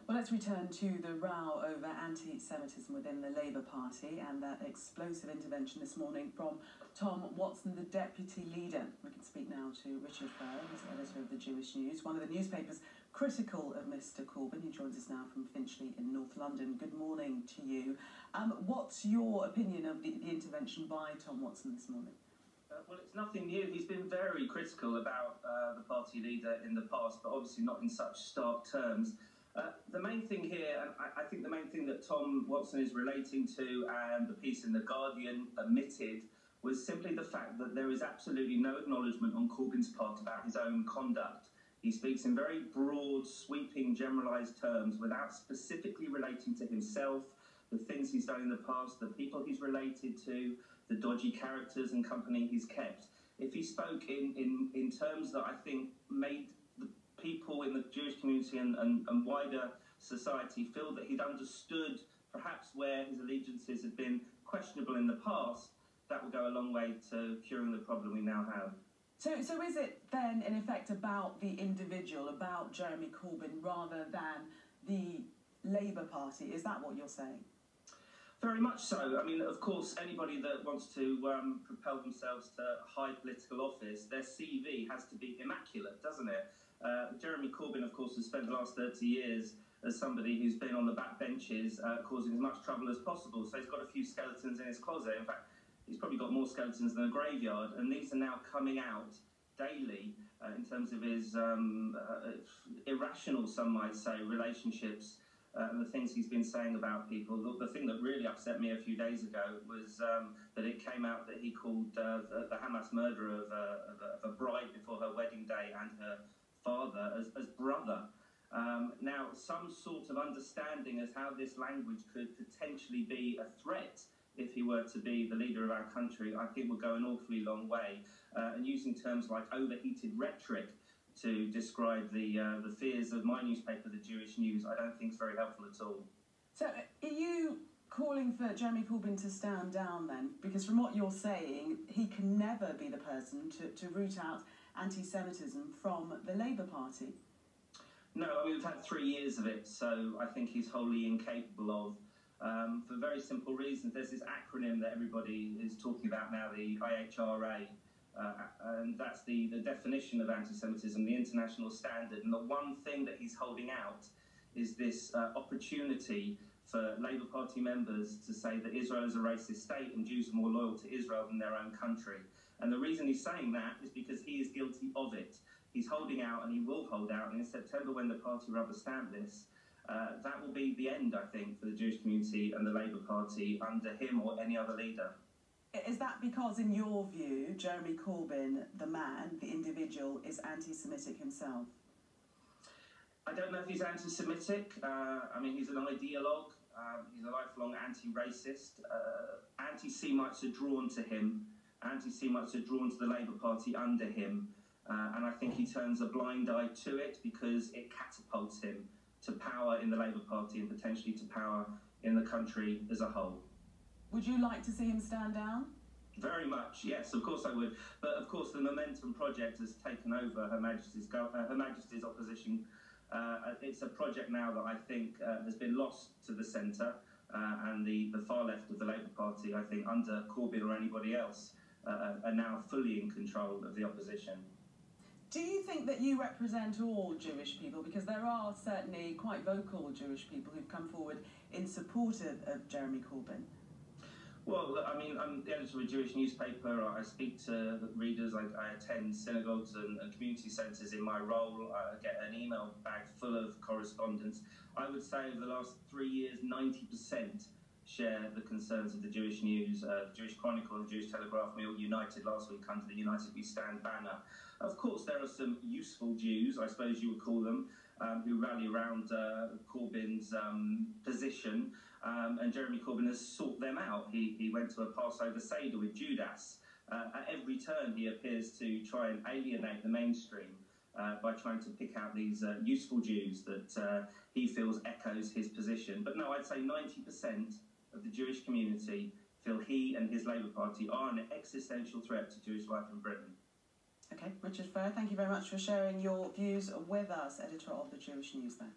Well, let's return to the row over anti-Semitism within the Labour Party and that explosive intervention this morning from Tom Watson, the deputy leader. We can speak now to Richard Ferrer, who's editor of the Jewish News, one of the newspapers critical of Mr Corbyn. He joins us now from Finchley in North London. Good morning to you. What's your opinion of the intervention by Tom Watson this morning? Well, it's nothing new. He's been very critical about the party leader in the past, but obviously not in such stark terms. The main thing here, and I think the main thing that Tom Watson is relating to and the piece in The Guardian omitted, was simply the fact that there is absolutely no acknowledgement on Corbyn's part about his own conduct. He speaks in very broad, sweeping, generalised terms without specifically relating to himself, the things he's done in the past, the people he's related to, the dodgy characters and company he's kept. If he spoke in terms that I think made the people in the Jewish community and wider society feel that he'd understood perhaps where his allegiances had been questionable in the past, that would go a long way to curing the problem we now have. So is it then, in effect, about the individual, about Jeremy Corbyn, rather than the Labour Party? Is that what you're saying? Very much so. I mean, of course, anybody that wants to propel themselves to high political office, their CV has to be immaculate, doesn't it? Jeremy Corbyn, of course, has spent the last 30 years as somebody who's been on the back benches, causing as much trouble as possible. So he's got a few skeletons in his closet. In fact, he's probably got more skeletons than a graveyard, and these are now coming out daily in terms of his irrational, some might say, relationships and the things he's been saying about people. The thing that really upset me a few days ago was that it came out that he called the Hamas murderer of a bride before her wedding day and her father as brother. Now, some sort of understanding as how this language could potentially be a threat if he were to be the leader of our country, I think would go an awfully long way. And using terms like overheated rhetoric to describe the fears of my newspaper, the Jewish News, I don't think is very helpful at all. So are you calling for Jeremy Corbyn to stand down then? Because from what you're saying, he can never be the person to root out anti-Semitism from the Labour Party. No, I mean, we've had 3 years of it, so I think he's wholly incapable of. For very simple reasons. There's this acronym that everybody is talking about now, the IHRA, and that's the definition of anti-Semitism, the international standard. And the one thing that he's holding out is this opportunity for Labour Party members to say that Israel is a racist state and Jews are more loyal to Israel than their own country. And the reason he's saying that is because he is guilty of it. He's holding out, and he will hold out, and in September, when the party rubber stamp this, that will be the end, I think, for the Jewish community and the Labour Party under him or any other leader. Is that because, in your view, Jeremy Corbyn, the man, the individual, is anti-Semitic himself? I don't know if he's anti-Semitic. I mean, he's an ideologue. He's a lifelong anti-racist. Anti-Semites are drawn to him. Anti-Semites are drawn to the Labour Party under him. And I think he turns a blind eye to it because it catapults him to power in the Labour Party and potentially to power in the country as a whole. Would you like to see him stand down? Very much, yes, of course I would. But of course the Momentum project has taken over Her Majesty's opposition. It's a project now that I think has been lost to the centre and the far left of the Labour Party, I think, under Corbyn or anybody else, are now fully in control of the opposition. Do you think that you represent all Jewish people? Because there are certainly quite vocal Jewish people who've come forward in support of Jeremy Corbyn. Well, I mean, I'm the editor of a Jewish newspaper. I speak to readers. I attend synagogues and community centres in my role. I get an email bag full of correspondence. I would say over the last 3 years, 90% share the concerns of the Jewish News, the Jewish Chronicle and the Jewish Telegraph. We all united last week under the United We Stand banner. Of course, there are some useful Jews, I suppose you would call them, who rally around Corbyn's position, and Jeremy Corbyn has sought them out. He went to a Passover Seder with Judas. At every turn, he appears to try and alienate the mainstream by trying to pick out these useful Jews that he feels echoes his position. But no, I'd say 90% of the Jewish community feel he and his Labour Party are an existential threat to Jewish life in Britain. Okay, Richard Ferrer, thank you very much for sharing your views with us, editor of the Jewish News there.